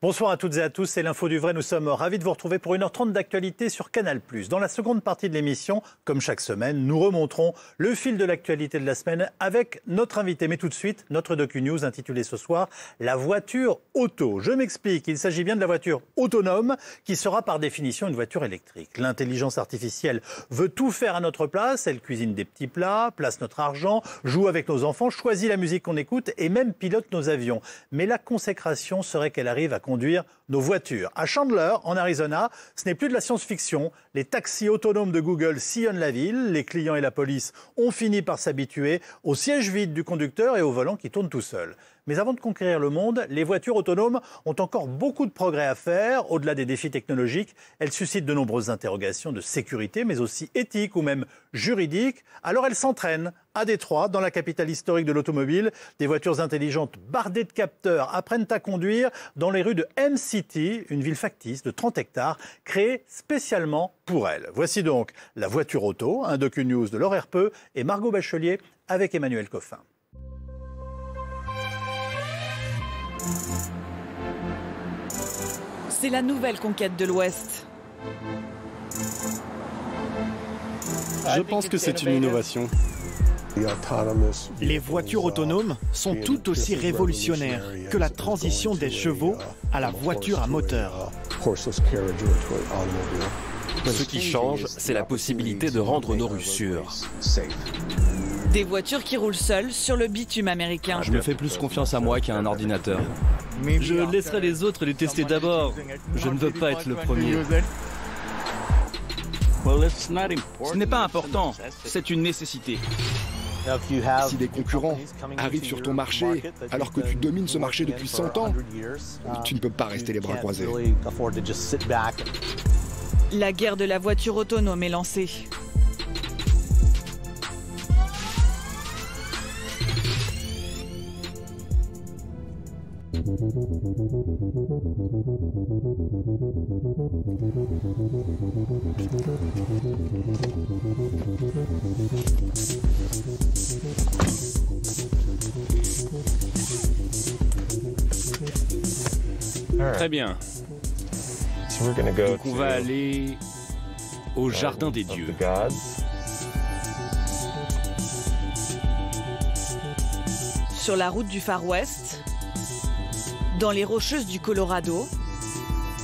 Bonsoir à toutes et à tous, c'est l'Info du Vrai. Nous sommes ravis de vous retrouver pour 1h30 d'actualité sur Canal+. Dans la seconde partie de l'émission, comme chaque semaine, nous remonterons le fil de l'actualité de la semaine avec notre invité. Mais tout de suite, notre docu-news intitulé ce soir « La voiture auto ». Je m'explique, il s'agit bien de la voiture autonome qui sera par définition une voiture électrique. L'intelligence artificielle veut tout faire à notre place. Elle cuisine des petits plats, place notre argent, joue avec nos enfants, choisit la musique qu'on écoute et même pilote nos avions. Mais la consécration serait qu'elle arrive à conduire nos voitures. À Chandler, en Arizona, ce n'est plus de la science-fiction. Les taxis autonomes de Google sillonnent la ville. Les clients et la police ont fini par s'habituer au siège vide du conducteur et au volant qui tourne tout seul. Mais avant de conquérir le monde, les voitures autonomes ont encore beaucoup de progrès à faire. Au-delà des défis technologiques, elles suscitent de nombreuses interrogations de sécurité, mais aussi éthiques ou même juridiques. Alors elles s'entraînent. À Détroit, dans la capitale historique de l'automobile, des voitures intelligentes bardées de capteurs apprennent à conduire dans les rues de M-City, une ville factice de 30 hectares, créée spécialement pour elles. Voici donc La voiture auto, un docu-news de Laure Herpeux et Margot Bachelier avec Emmanuel Coffin. C'est la nouvelle conquête de l'Ouest. Je pense que c'est une innovation. Les voitures autonomes sont tout aussi révolutionnaires que la transition des chevaux à la voiture à moteur. Ce qui change, c'est la possibilité de rendre nos rues sûres. Des voitures qui roulent seules sur le bitume américain. Je me fais plus confiance à moi qu'à un ordinateur. Je laisserai les autres les tester d'abord. Je ne veux pas être le premier. Ce n'est pas important, c'est une nécessité. Si des concurrents arrivent sur ton marché alors que tu domines ce marché depuis 100 ans, tu ne peux pas rester les bras croisés. La guerre de la voiture autonome est lancée. Très bien. Donc on va aller au jardin des dieux. Sur la route du Far West, dans les Rocheuses du Colorado,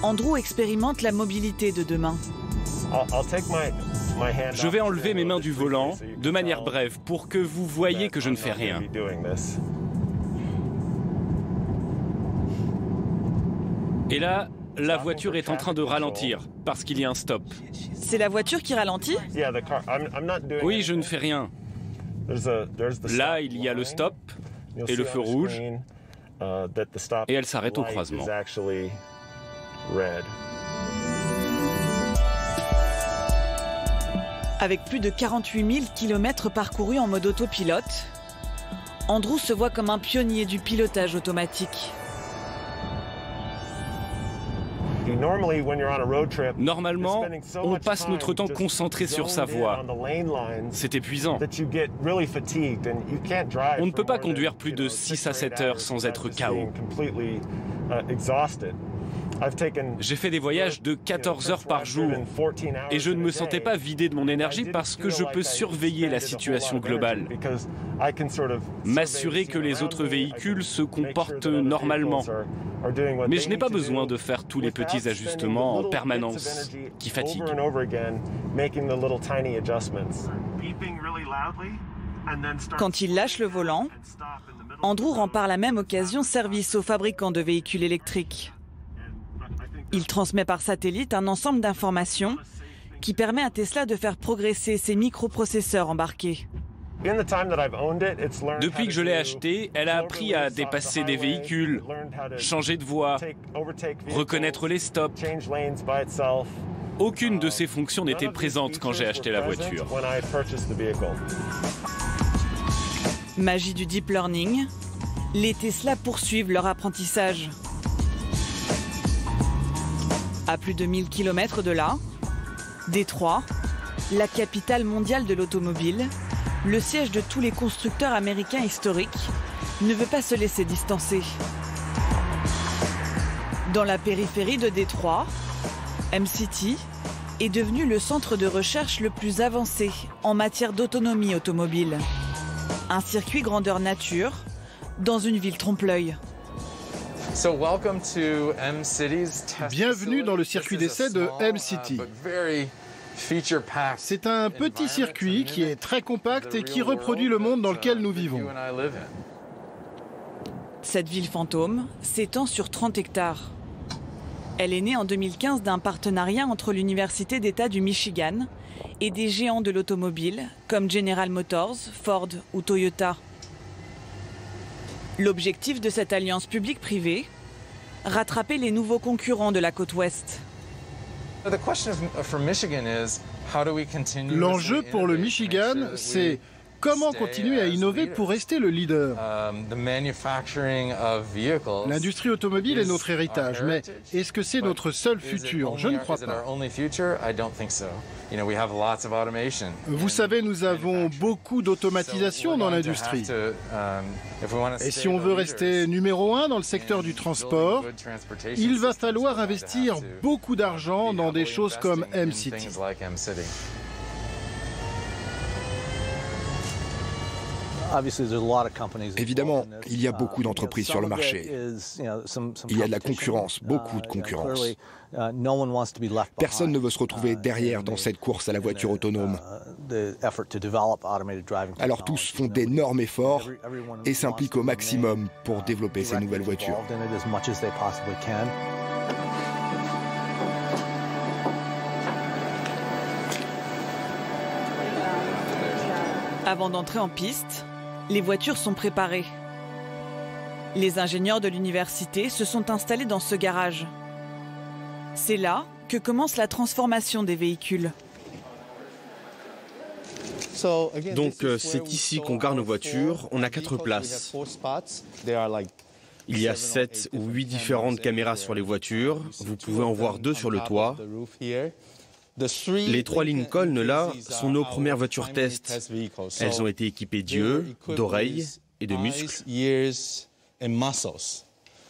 Andrew expérimente la mobilité de demain. Je vais enlever mes mains du volant de manière brève pour que vous voyez que je ne fais rien. Et là, la voiture est en train de ralentir parce qu'il y a un stop. C'est la voiture qui ralentit? Oui, je ne fais rien. Là, il y a le stop et le feu rouge. Et elle s'arrête au croisement. Avec plus de 48 000 km parcourus en mode autopilote, Andrew se voit comme un pionnier du pilotage automatique. Normalement, on passe notre temps concentré sur sa voie. C'est épuisant. On ne peut pas conduire plus de 6 à 7 heures sans être KO. J'ai fait des voyages de 14 heures par jour et je ne me sentais pas vidé de mon énergie parce que je peux surveiller la situation globale, m'assurer que les autres véhicules se comportent normalement. Mais je n'ai pas besoin de faire tous les petits ajustements en permanence qui fatiguent. Quand il lâche le volant, Andrew rend par la même occasion service aux fabricants de véhicules électriques. Il transmet par satellite un ensemble d'informations qui permet à Tesla de faire progresser ses microprocesseurs embarqués. Depuis que je l'ai acheté, elle a appris à dépasser des véhicules, changer de voie, reconnaître les stops. Aucune de ces fonctions n'était présente quand j'ai acheté la voiture. Magie du deep learning, les Tesla poursuivent leur apprentissage. À plus de 1000 km de là, Détroit, la capitale mondiale de l'automobile, le siège de tous les constructeurs américains historiques, ne veut pas se laisser distancer. Dans la périphérie de Détroit, M-City est devenu le centre de recherche le plus avancé en matière d'autonomie automobile. Un circuit grandeur nature dans une ville trompe-l'œil. Bienvenue dans le circuit d'essai de M-City. C'est un petit circuit qui est très compact et qui reproduit le monde dans lequel nous vivons. Cette ville fantôme s'étend sur 30 hectares. Elle est née en 2015 d'un partenariat entre l'Université d'État du Michigan et des géants de l'automobile comme General Motors, Ford ou Toyota. L'objectif de cette alliance publique-privée, rattraper les nouveaux concurrents de la côte ouest. L'enjeu pour le Michigan, c'est comment continuer à innover pour rester le leader. L'industrie automobile est notre héritage, mais est-ce que c'est notre seul futur? Je ne crois pas. Vous savez, nous avons beaucoup d'automatisation dans l'industrie. Et si on veut rester numéro 1 dans le secteur du transport, il va falloir investir beaucoup d'argent dans des choses comme M-City. Évidemment, il y a beaucoup d'entreprises sur le marché. Il y a de la concurrence, beaucoup de concurrence. Personne ne veut se retrouver derrière dans cette course à la voiture autonome. Alors tous font d'énormes efforts et s'impliquent au maximum pour développer ces nouvelles voitures. Avant d'entrer en piste, les voitures sont préparées. Les ingénieurs de l'université se sont installés dans ce garage. C'est là que commence la transformation des véhicules. Donc c'est ici qu'on gare nos voitures. On a 4 places. Il y a 7 ou 8 différentes caméras sur les voitures. Vous pouvez en voir 2 sur le toit. Les 3 Lincoln, là, sont nos premières voitures test. Elles ont été équipées d'yeux, d'oreilles et de muscles.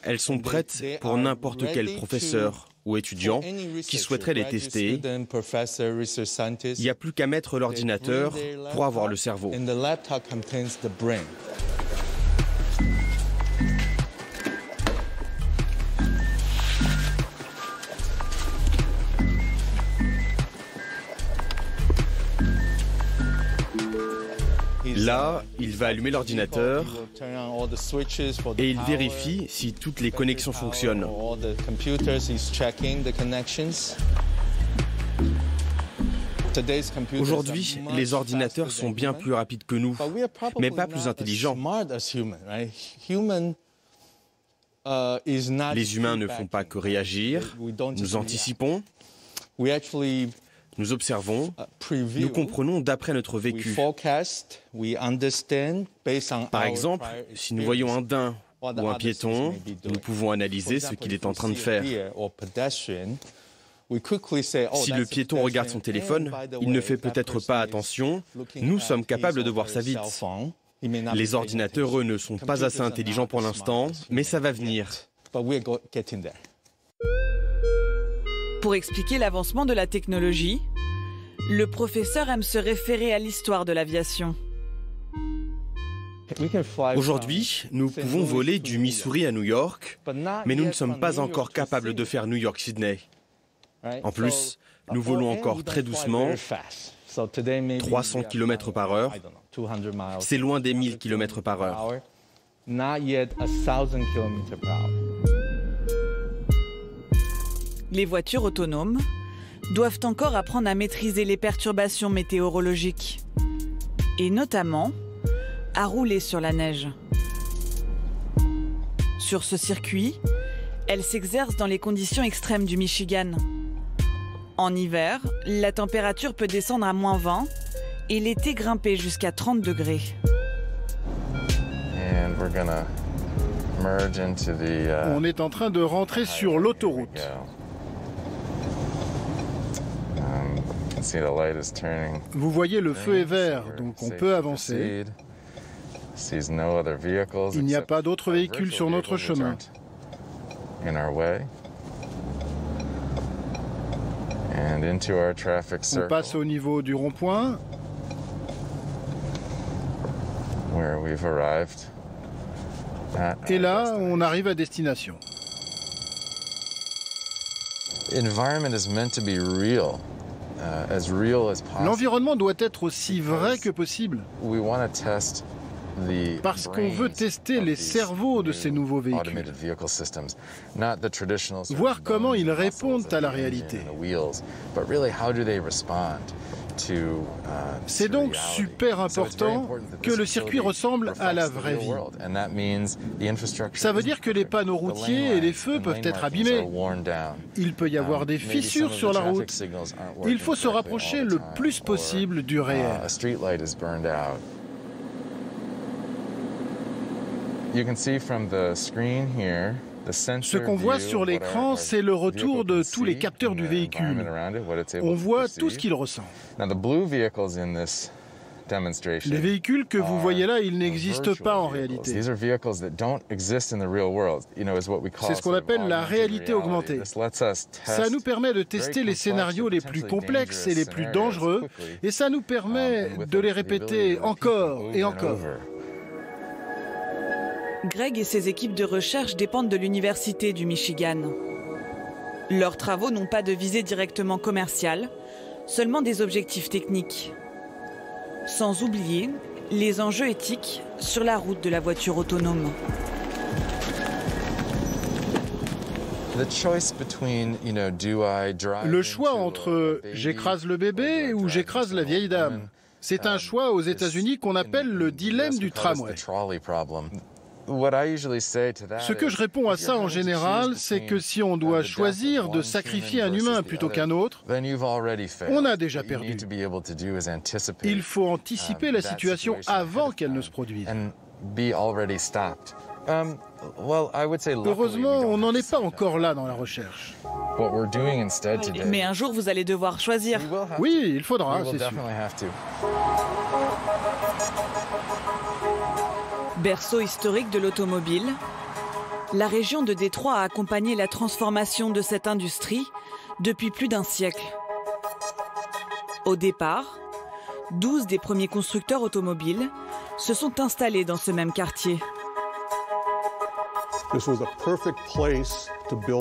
Elles sont prêtes pour n'importe quel professeur ou étudiant qui souhaiterait les tester. Il n'y a plus qu'à mettre l'ordinateur pour avoir le cerveau. Là, il va allumer l'ordinateur et il vérifie si toutes les connexions fonctionnent. Aujourd'hui, les ordinateurs sont bien plus rapides que nous, mais pas plus intelligents. Les humains ne font pas que réagir, nous anticipons. Nous observons, nous comprenons d'après notre vécu. Par exemple, si nous voyons un daim ou un piéton, nous pouvons analyser ce qu'il est en train de faire. Si le piéton regarde son téléphone, il ne fait peut-être pas attention, nous sommes capables de voir ça vite. Les ordinateurs, eux, ne sont pas assez intelligents pour l'instant, mais ça va venir. Pour expliquer l'avancement de la technologie, le professeur aime se référer à l'histoire de l'aviation. Aujourd'hui, nous pouvons voler du Missouri à New York, mais nous ne sommes pas encore capables de faire New York-Sydney. En plus, nous volons encore très doucement, 300 km par heure. C'est loin des 1000 km par heure. Les voitures autonomes doivent encore apprendre à maîtriser les perturbations météorologiques et notamment à rouler sur la neige. Sur ce circuit, elles s'exercent dans les conditions extrêmes du Michigan. En hiver, la température peut descendre à -20 et l'été grimper jusqu'à 30 degrés. On est en train de rentrer sur l'autoroute. Vous voyez, le feu est vert, donc on peut avancer. Il n'y a pas d'autres véhicules sur notre chemin. On passe au niveau du rond-point. Et là, on arrive à destination. L'environnement doit être aussi vrai que possible. Parce qu'on veut tester les cerveaux de ces nouveaux véhicules. Voir comment ils répondent à la réalité. C'est donc super important que le circuit ressemble à la vraie vie. Ça veut dire que les panneaux routiers et les feux peuvent être abîmés. Il peut y avoir des fissures sur la route. Il faut se rapprocher le plus possible du réel. Ce qu'on voit sur l'écran, c'est le retour de tous les capteurs du véhicule. On voit tout ce qu'il ressent. Les véhicules que vous voyez là, ils n'existent pas en réalité. C'est ce qu'on appelle la réalité augmentée. Ça nous permet de tester les scénarios les plus complexes et les plus dangereux, et ça nous permet de les répéter encore et encore. Greg et ses équipes de recherche dépendent de l'Université du Michigan. Leurs travaux n'ont pas de visée directement commerciale, seulement des objectifs techniques. Sans oublier les enjeux éthiques sur la route de la voiture autonome. Le choix entre j'écrase le bébé ou j'écrase la vieille dame, c'est un choix aux États-Unis qu'on appelle le dilemme du tramway. Ce que je réponds à ça en général, c'est que si on doit choisir de sacrifier un humain plutôt qu'un autre, on a déjà perdu. Il faut anticiper la situation avant qu'elle ne se produise. Heureusement, on n'en est pas encore là dans la recherche. Mais un jour, vous allez devoir choisir. Oui, il faudra, c'est sûr. Berceau historique de l'automobile, la région de Détroit a accompagné la transformation de cette industrie depuis plus d'un siècle. Au départ, 12 des premiers constructeurs automobiles se sont installés dans ce même quartier.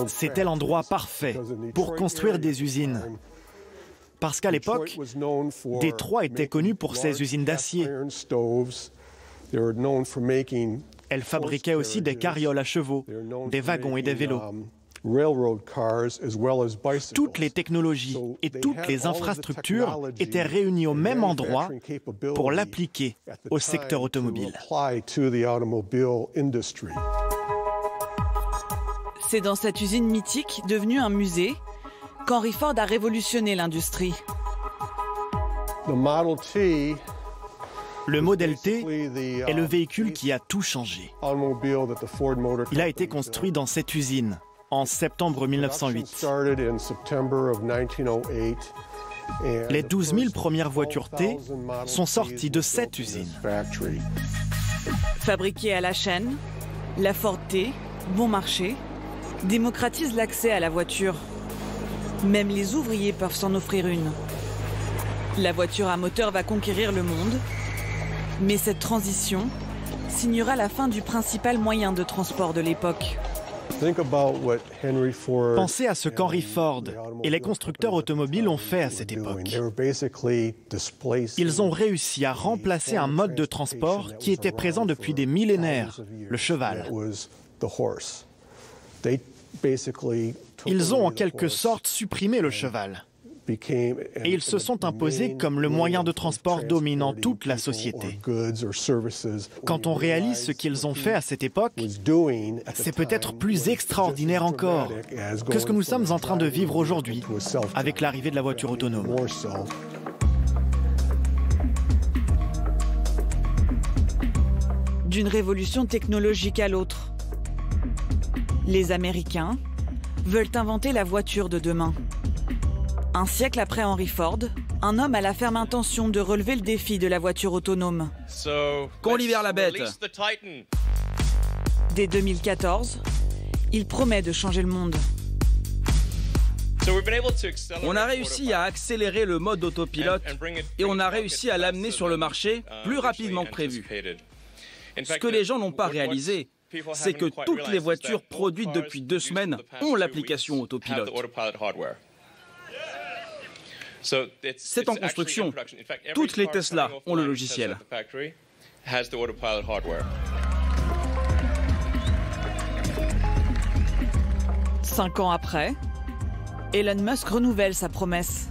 C'était l'endroit parfait pour construire des usines. Parce qu'à l'époque, Détroit était connu pour ses usines d'acier. Elle fabriquait aussi des carrioles à chevaux, des wagons et des vélos. Toutes les technologies et toutes les infrastructures étaient réunies au même endroit pour l'appliquer au secteur automobile. C'est dans cette usine mythique, devenue un musée, qu'Henry Ford a révolutionné l'industrie. Le Model T est le véhicule qui a tout changé. Il a été construit dans cette usine en septembre 1908. Les 12 000 premières voitures T sont sorties de cette usine. Fabriquée à la chaîne, la Ford T, bon marché, démocratise l'accès à la voiture. Même les ouvriers peuvent s'en offrir une. La voiture à moteur va conquérir le monde. Mais cette transition signera la fin du principal moyen de transport de l'époque. Pensez à ce qu'Henry Ford et les constructeurs automobiles ont fait à cette époque. Ils ont réussi à remplacer un mode de transport qui était présent depuis des millénaires, le cheval. Ils ont en quelque sorte supprimé le cheval. Et ils se sont imposés comme le moyen de transport dominant toute la société. Quand on réalise ce qu'ils ont fait à cette époque, c'est peut-être plus extraordinaire encore que ce que nous sommes en train de vivre aujourd'hui avec l'arrivée de la voiture autonome. D'une révolution technologique à l'autre, les Américains veulent inventer la voiture de demain. Un siècle après Henry Ford, un homme a la ferme intention de relever le défi de la voiture autonome. Qu'on libère la bête. Dès 2014, il promet de changer le monde. On a réussi à accélérer le mode autopilote et on a réussi à l'amener sur le marché plus rapidement que prévu. Ce que les gens n'ont pas réalisé, c'est que toutes les voitures produites depuis 2 semaines ont l'application autopilote. C'est en construction. Toutes les Tesla ont le logiciel. 5 ans après, Elon Musk renouvelle sa promesse.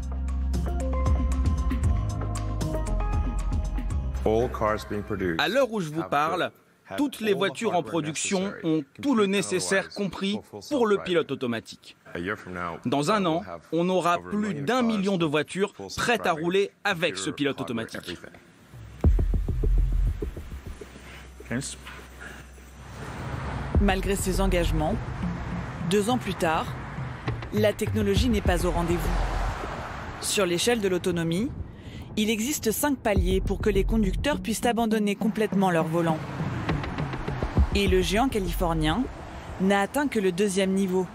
À l'heure où je vous parle, toutes les voitures en production ont tout le nécessaire compris pour le pilote automatique. Dans 1 an, on aura plus d'1 million de voitures prêtes à rouler avec ce pilote automatique. Malgré ses engagements, 2 ans plus tard, la technologie n'est pas au rendez-vous. Sur l'échelle de l'autonomie, il existe 5 paliers pour que les conducteurs puissent abandonner complètement leur volant. Et le géant californien n'a atteint que le 2e niveau.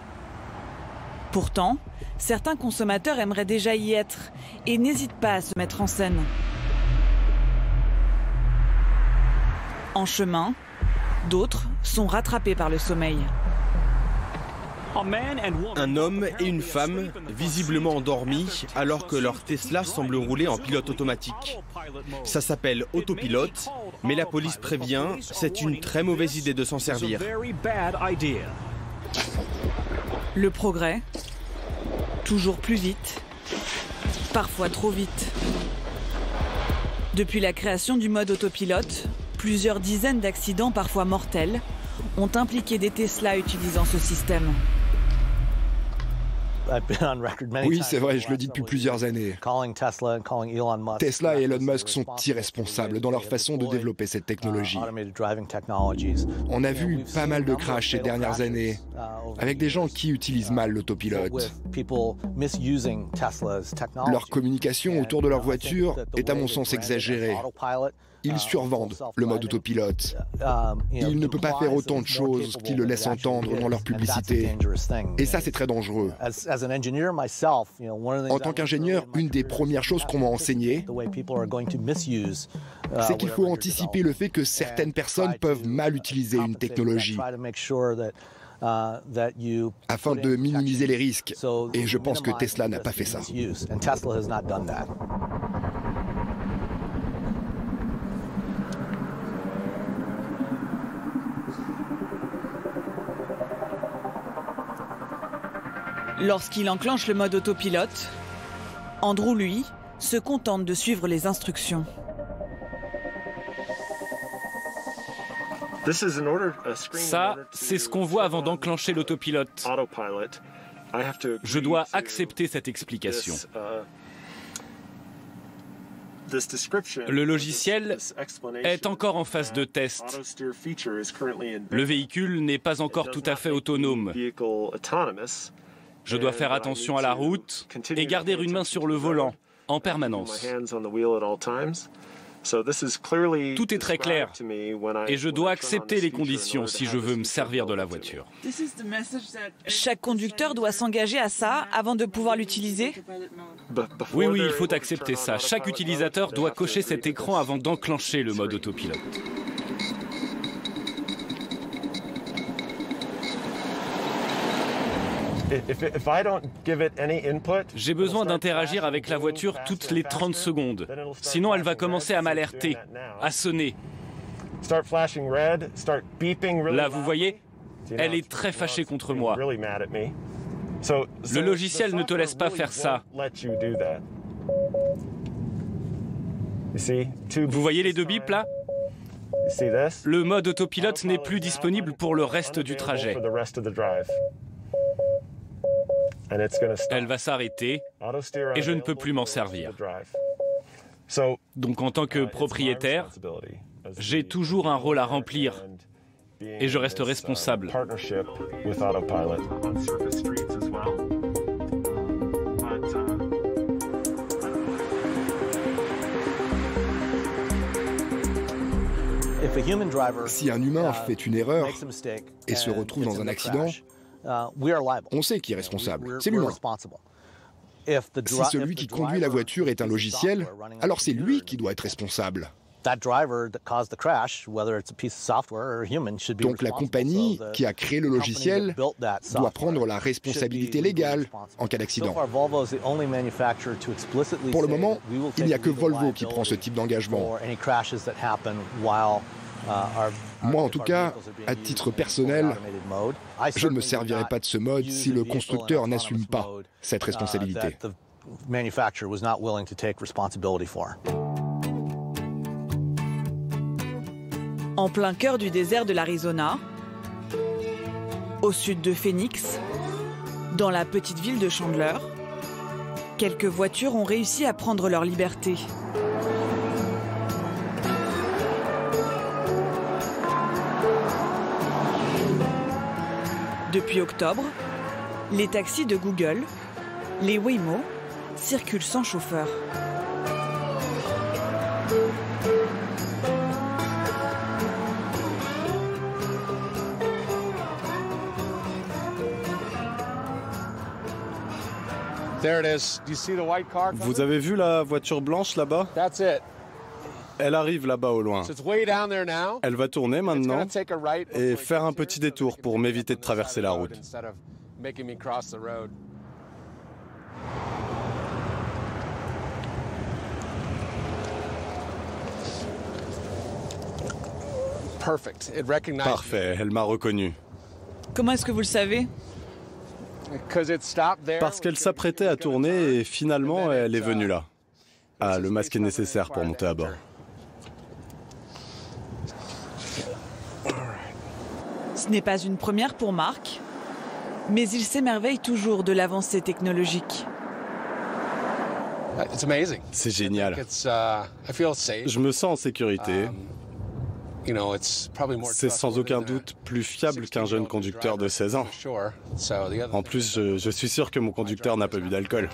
Pourtant, certains consommateurs aimeraient déjà y être et n'hésitent pas à se mettre en scène. En chemin, d'autres sont rattrapés par le sommeil. Un homme et une femme, visiblement endormis, alors que leur Tesla semble rouler en pilote automatique. Ça s'appelle autopilote, mais la police prévient, c'est une très mauvaise idée de s'en servir. Le progrès, toujours plus vite, parfois trop vite. Depuis la création du mode autopilote, plusieurs dizaines d'accidents, parfois mortels, ont impliqué des Tesla utilisant ce système. Oui, c'est vrai, je le dis depuis plusieurs années. Tesla et Elon Musk sont irresponsables dans leur façon de développer cette technologie. On a vu pas mal de crashs ces dernières années, avec des gens qui utilisent mal l'autopilote. Leur communication autour de leur voiture est à mon sens exagérée. Ils survendent le mode autopilote. Il ne peut pas faire autant de choses qu'ils le laissent entendre dans leur publicité. Et ça, c'est très dangereux. En tant qu'ingénieur, une des premières choses qu'on m'a enseigné, c'est qu'il faut anticiper le fait que certaines personnes peuvent mal utiliser une technologie afin de minimiser les risques. Et je pense que Tesla n'a pas fait ça. Lorsqu'il enclenche le mode autopilote, Andrew, lui, se contente de suivre les instructions. Ça, c'est ce qu'on voit avant d'enclencher l'autopilote. Je dois accepter cette explication. Le logiciel est encore en phase de test. Le véhicule n'est pas encore tout à fait autonome. Je dois faire attention à la route et garder une main sur le volant en permanence. Tout est très clair et je dois accepter les conditions si je veux me servir de la voiture. Chaque conducteur doit s'engager à ça avant de pouvoir l'utiliser? Oui, il faut accepter ça. Chaque utilisateur doit cocher cet écran avant d'enclencher le mode autopilote. J'ai besoin d'interagir avec la voiture toutes les 30 secondes. Sinon, elle va commencer à m'alerter, à sonner. Là, vous voyez, elle est très fâchée contre moi. Le logiciel ne te laisse pas faire ça. Vous voyez les 2 bips là? Le mode autopilote n'est plus disponible pour le reste du trajet. Elle va s'arrêter et je ne peux plus m'en servir. Donc en tant que propriétaire, j'ai toujours un rôle à remplir et je reste responsable. Si un humain fait une erreur et se retrouve dans un accident, On sait qui est responsable, c'est l'humain. Si celui qui conduit la voiture est un logiciel, alors c'est lui qui doit être responsable. Donc la compagnie qui a créé le logiciel doit prendre la responsabilité légale en cas d'accident. Pour le moment, il n'y a que Volvo qui prend ce type d'engagement. Moi, en tout cas, à titre personnel, je ne me servirai pas de ce mode si le constructeur n'assume pas cette responsabilité. En plein cœur du désert de l'Arizona, au sud de Phoenix, dans la petite ville de Chandler, quelques voitures ont réussi à prendre leur liberté. Depuis octobre, les taxis de Google, les Waymo, circulent sans chauffeur. Vous avez vu la voiture blanche là-bas? Elle arrive là-bas au loin. Elle va tourner maintenant et faire un petit détour pour m'éviter de traverser la route. Parfait, elle m'a reconnu. Comment est-ce que vous le savez? Parce qu'elle s'apprêtait à tourner et finalement elle est venue là. Ah, le masque est nécessaire pour monter à bord. Ce n'est pas une première pour Mark, mais il s'émerveille toujours de l'avancée technologique. C'est génial. Je me sens en sécurité. C'est sans aucun doute plus fiable qu'un jeune conducteur de 16 ans. En plus, je suis sûr que mon conducteur n'a pas bu d'alcool.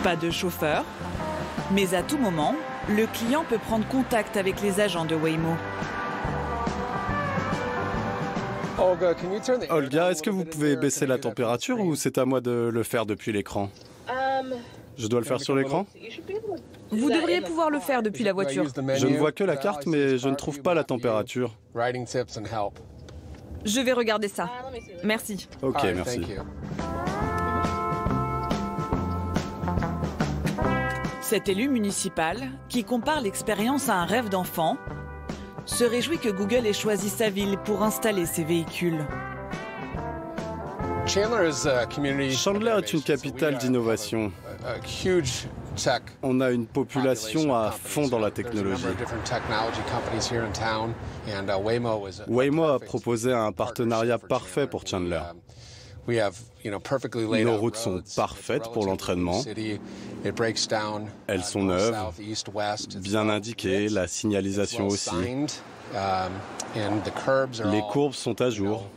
Pas de chauffeur, mais à tout moment, le client peut prendre contact avec les agents de Waymo. Olga, est-ce que vous pouvez baisser la température ou c'est à moi de le faire depuis l'écran? Je dois le faire sur l'écran? Vous devriez pouvoir le faire depuis la voiture. Je ne vois que la carte, mais je ne trouve pas la température. Je vais regarder ça. Merci. Ok, merci. Cet élu municipal, qui compare l'expérience à un rêve d'enfant, se réjouit que Google ait choisi sa ville pour installer ses véhicules. Chandler est une capitale d'innovation. On a une population à fond dans la technologie. Waymo a proposé un partenariat parfait pour Chandler. Nos routes sont parfaites pour l'entraînement. Elles sont neuves, bien indiquées, la signalisation aussi. Les courbes sont à jour.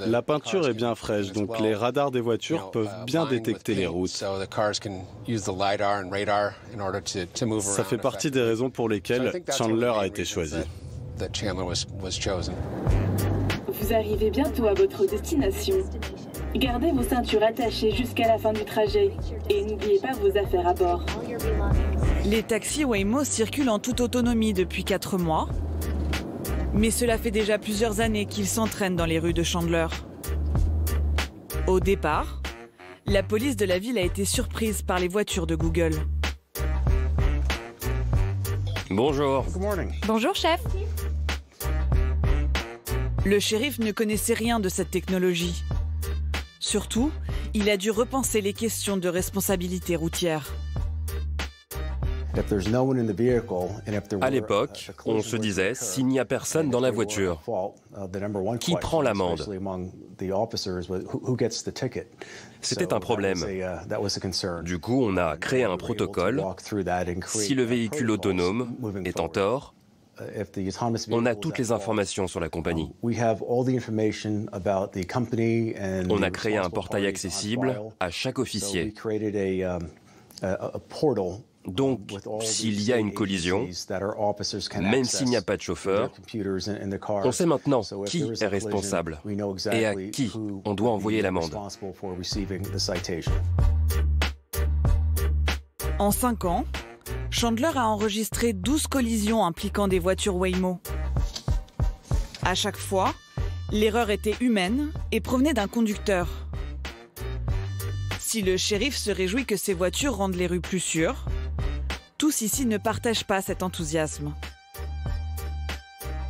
La peinture est bien fraîche, donc les radars des voitures peuvent bien détecter les routes. Ça fait partie des raisons pour lesquelles Chandler a été choisi. Vous arrivez bientôt à votre destination. Gardez vos ceintures attachées jusqu'à la fin du trajet et n'oubliez pas vos affaires à bord. Les taxis Waymo circulent en toute autonomie depuis 4 mois. Mais cela fait déjà plusieurs années qu'ils s'entraînent dans les rues de Chandler. Au départ, la police de la ville a été surprise par les voitures de Google. Bonjour. Bonjour, chef. Le shérif ne connaissait rien de cette technologie. Surtout, il a dû repenser les questions de responsabilité routière. À l'époque, on se disait, s'il n'y a personne dans la voiture, qui prend l'amende? C'était un problème. Du coup, on a créé un protocole. Si le véhicule autonome est en tort, on a toutes les informations sur la compagnie. On a créé un portail accessible à chaque officier. Donc, s'il y a une collision, même s'il n'y a pas de chauffeur, on sait maintenant qui est responsable et à qui on doit envoyer l'amende. En 5 ans, Chandler a enregistré 12 collisions impliquant des voitures Waymo. À chaque fois, l'erreur était humaine et provenait d'un conducteur. Si le shérif se réjouit que ces voitures rendent les rues plus sûres, tous ici ne partagent pas cet enthousiasme.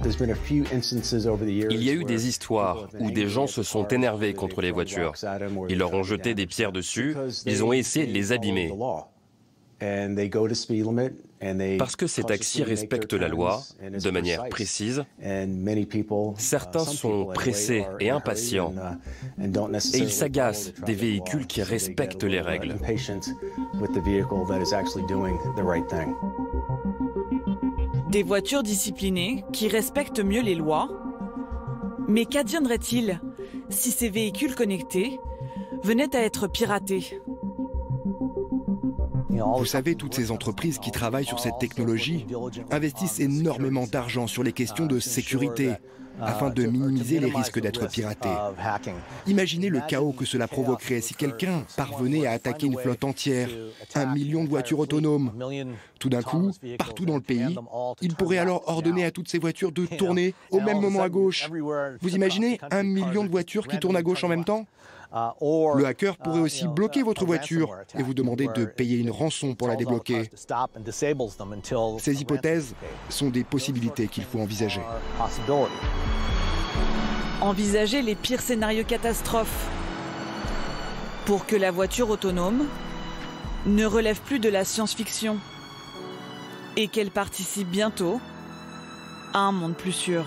Il y a eu des histoires où des gens se sont énervés contre les voitures. Ils leur ont jeté des pierres dessus, ils ont essayé de les abîmer. Parce que ces taxis respectent la loi de manière précise, certains sont pressés et impatients et ils s'agacent des véhicules qui respectent les règles. Des voitures disciplinées qui respectent mieux les lois. Mais qu'adviendrait-il si ces véhicules connectés venaient à être piratés ? Vous savez, toutes ces entreprises qui travaillent sur cette technologie investissent énormément d'argent sur les questions de sécurité afin de minimiser les risques d'être piraté. Imaginez le chaos que cela provoquerait si quelqu'un parvenait à attaquer une flotte entière, 1 million de voitures autonomes. Tout d'un coup, partout dans le pays, il pourrait alors ordonner à toutes ces voitures de tourner au même moment à gauche. Vous imaginez 1 million de voitures qui tournent à gauche en même temps ? Le hacker pourrait aussi bloquer votre voiture et vous demander de payer une rançon pour la débloquer. Ces hypothèses sont des possibilités qu'il faut envisager. Envisager les pires scénarios catastrophes pour que la voiture autonome ne relève plus de la science-fiction et qu'elle participe bientôt à un monde plus sûr.